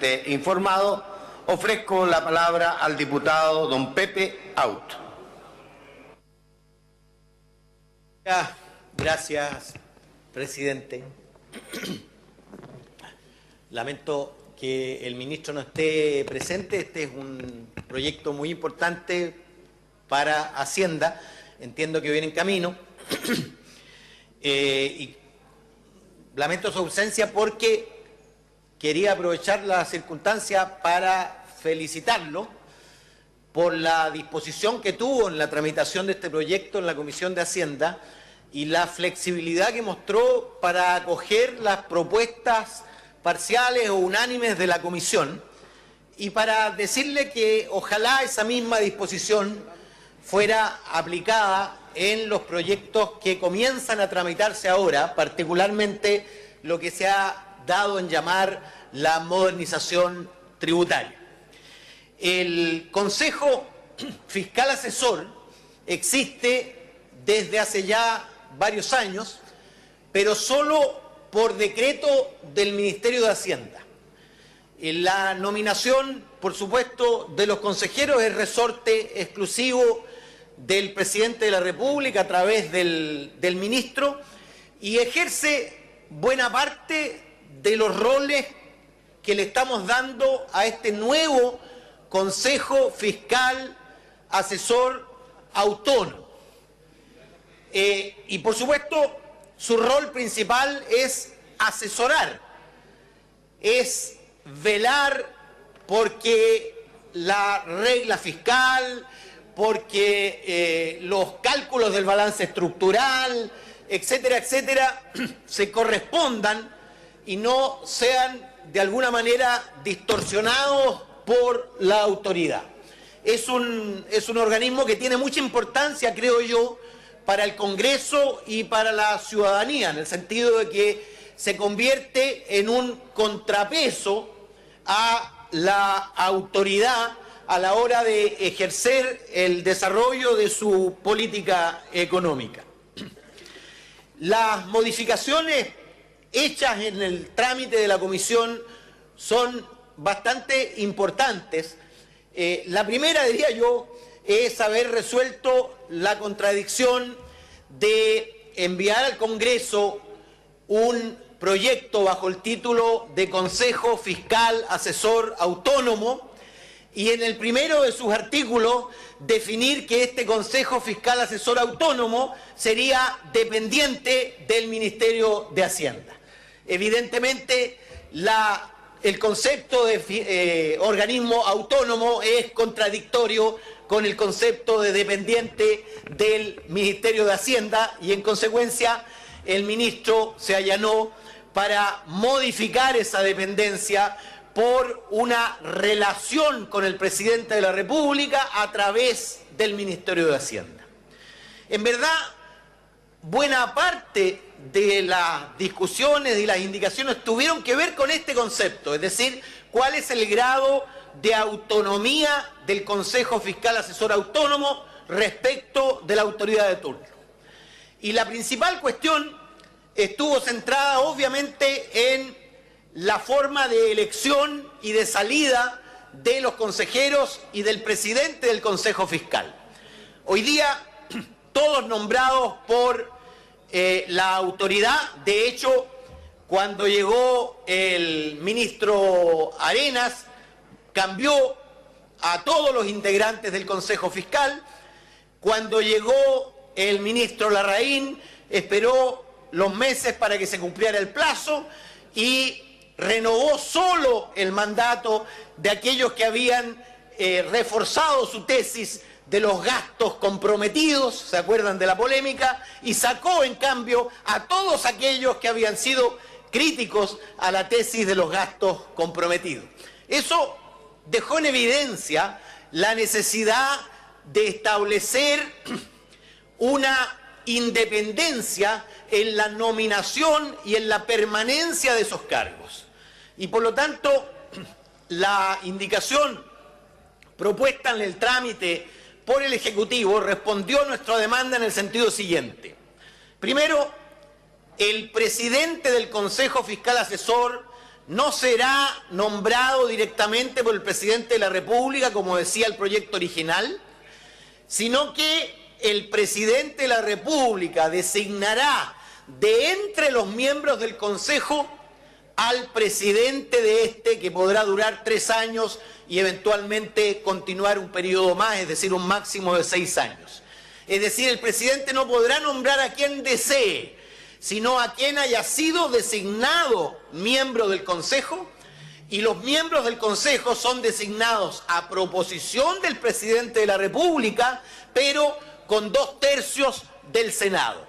debidamente informado, ofrezco la palabra al diputado don Pepe Out. Gracias, presidente. Lamento que el ministro no esté presente. Este es un proyecto muy importante para Hacienda. Entiendo que viene en camino. Y lamento su ausencia porque quería aprovechar la circunstancia para felicitarlo por la disposición que tuvo en la tramitación de este proyecto en la Comisión de Hacienda y la flexibilidad que mostró para acoger las propuestas parciales o unánimes de la Comisión, y para decirle que ojalá esa misma disposición fuera aplicada en los proyectos que comienzan a tramitarse ahora, particularmente lo que se ha dado en llamar la modernización tributaria. El Consejo Fiscal Asesor existe desde hace ya varios años, pero solo por decreto del Ministerio de Hacienda. La nominación, por supuesto, de los consejeros es resorte exclusivo del presidente de la República a través del ministro, y ejerce buena parte de los roles que le estamos dando a este nuevo Consejo Fiscal Asesor Autónomo. Y por supuesto, su rol principal es asesorar, es velar porque la regla fiscal, porque los cálculos del balance estructural, etcétera, etcétera, se correspondan y no sean de alguna manera distorsionados por la autoridad. Es un organismo que tiene mucha importancia, creo yo, para el Congreso y para la ciudadanía, en el sentido de que se convierte en un contrapeso a la autoridad a la hora de ejercer el desarrollo de su política económica. Las modificaciones hechas en el trámite de la Comisión son bastante importantes. La primera, diría yo, es haber resuelto la contradicción de enviar al Congreso un proyecto bajo el título de Consejo Fiscal Asesor Autónomo, y en el primero de sus artículos definir que este Consejo Fiscal Asesor Autónomo sería dependiente del Ministerio de Hacienda. Evidentemente, el concepto de organismo autónomo es contradictorio con el concepto de dependiente del Ministerio de Hacienda, y en consecuencia el ministro se allanó para modificar esa dependencia por una relación con el presidente de la República a través del Ministerio de Hacienda. En verdad, buena parte de las discusiones y las indicaciones tuvieron que ver con este concepto, es decir, cuál es el grado de autonomía del Consejo Fiscal Asesor Autónomo respecto de la autoridad de turno. Y la principal cuestión estuvo centrada obviamente en la forma de elección y de salida de los consejeros y del presidente del Consejo Fiscal. Hoy día, todos nombrados por la autoridad. De hecho, cuando llegó el ministro Arenas, cambió a todos los integrantes del Consejo Fiscal. Cuando llegó el ministro Larraín, esperó los meses para que se cumpliera el plazo y renovó solo el mandato de aquellos que habían reforzado su tesis de los gastos comprometidos, ¿se acuerdan de la polémica? Y sacó, en cambio, a todos aquellos que habían sido críticos a la tesis de los gastos comprometidos. Eso dejó en evidencia la necesidad de establecer una independencia en la nominación y en la permanencia de esos cargos. Y por lo tanto, la indicación propuesta en el trámite por el Ejecutivo respondió a nuestra demanda en el sentido siguiente. Primero, el presidente del Consejo Fiscal Asesor no será nombrado directamente por el presidente de la República, como decía el proyecto original, sino que el presidente de la República designará de entre los miembros del Consejo al presidente de este, que podrá durar 3 años y eventualmente continuar un periodo más, es decir, un máximo de 6 años. Es decir, el presidente no podrá nombrar a quien desee, sino a quien haya sido designado miembro del Consejo, y los miembros del Consejo son designados a proposición del presidente de la República, pero con 2/3 del Senado.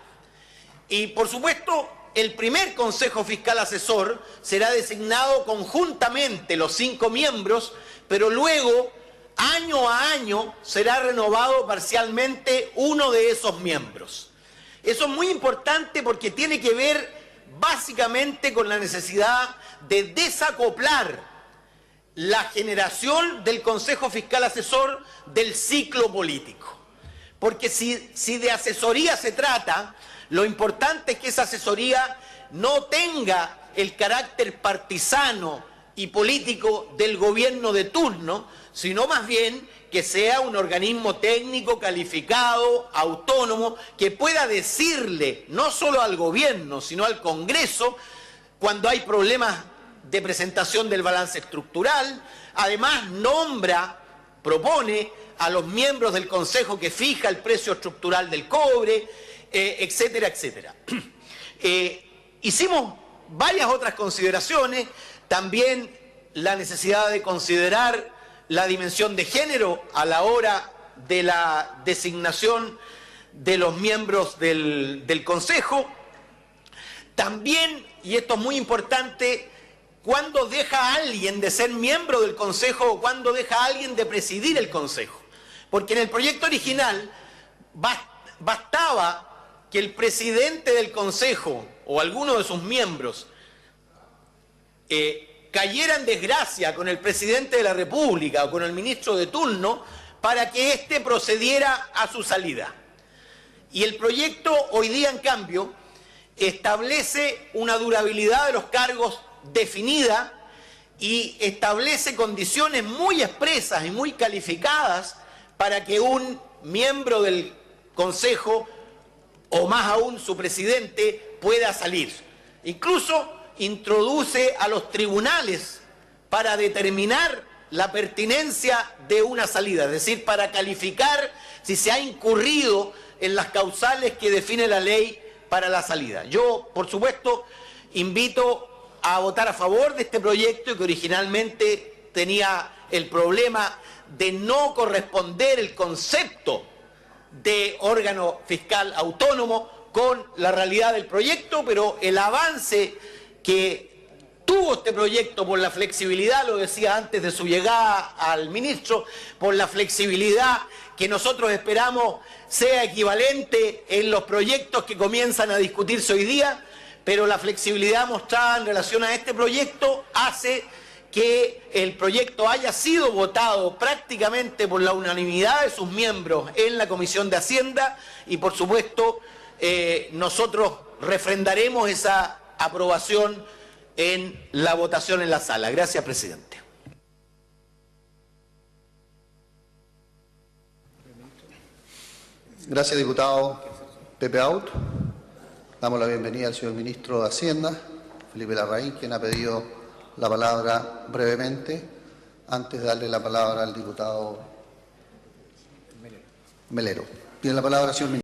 Y por supuesto, el primer Consejo Fiscal Asesor será designado conjuntamente los 5 miembros, pero luego, año a año, será renovado parcialmente uno de esos miembros. Eso es muy importante porque tiene que ver básicamente con la necesidad de desacoplar la generación del Consejo Fiscal Asesor del ciclo político. Porque si de asesoría se trata, lo importante es que esa asesoría no tenga el carácter partisano y político del gobierno de turno, sino más bien que sea un organismo técnico, calificado, autónomo, que pueda decirle no solo al gobierno, sino al Congreso, cuando hay problemas de presentación del balance estructural. Además, propone a los miembros del Consejo que fija el precio estructural del cobre, etcétera, etcétera. Hicimos varias otras consideraciones, también la necesidad de considerar la dimensión de género a la hora de la designación de los miembros del Consejo. También, y esto es muy importante, cuándo deja a alguien de ser miembro del Consejo o cuándo deja a alguien de presidir el Consejo. Porque en el proyecto original bastaba que el presidente del Consejo o alguno de sus miembros cayera en desgracia con el presidente de la República o con el ministro de turno para que éste procediera a su salida. Y el proyecto hoy día, en cambio, establece una durabilidad de los cargos definida y establece condiciones muy expresas y muy calificadas para que un miembro del Consejo, o más aún su presidente, pueda salir. Incluso introduce a los tribunales para determinar la pertinencia de una salida, es decir, para calificar si se ha incurrido en las causales que define la ley para la salida. Yo, por supuesto, invito a votar a favor de este proyecto, que originalmente tenía el problema de no corresponder el concepto de órgano fiscal autónomo con la realidad del proyecto, pero el avance que tuvo este proyecto por la flexibilidad, lo decía antes de su llegada al ministro, por la flexibilidad que nosotros esperamos sea equivalente en los proyectos que comienzan a discutirse hoy día, pero la flexibilidad mostrada en relación a este proyecto hace que el proyecto haya sido votado prácticamente por la unanimidad de sus miembros en la Comisión de Hacienda y, por supuesto, nosotros refrendaremos esa aprobación en la votación en la sala. Gracias, presidente. Gracias, diputado Pepe Out. Damos la bienvenida al señor ministro de Hacienda, Felipe Larraín, quien ha pedido la palabra brevemente, antes de darle la palabra al diputado Melero. Tiene la palabra, señor ministro.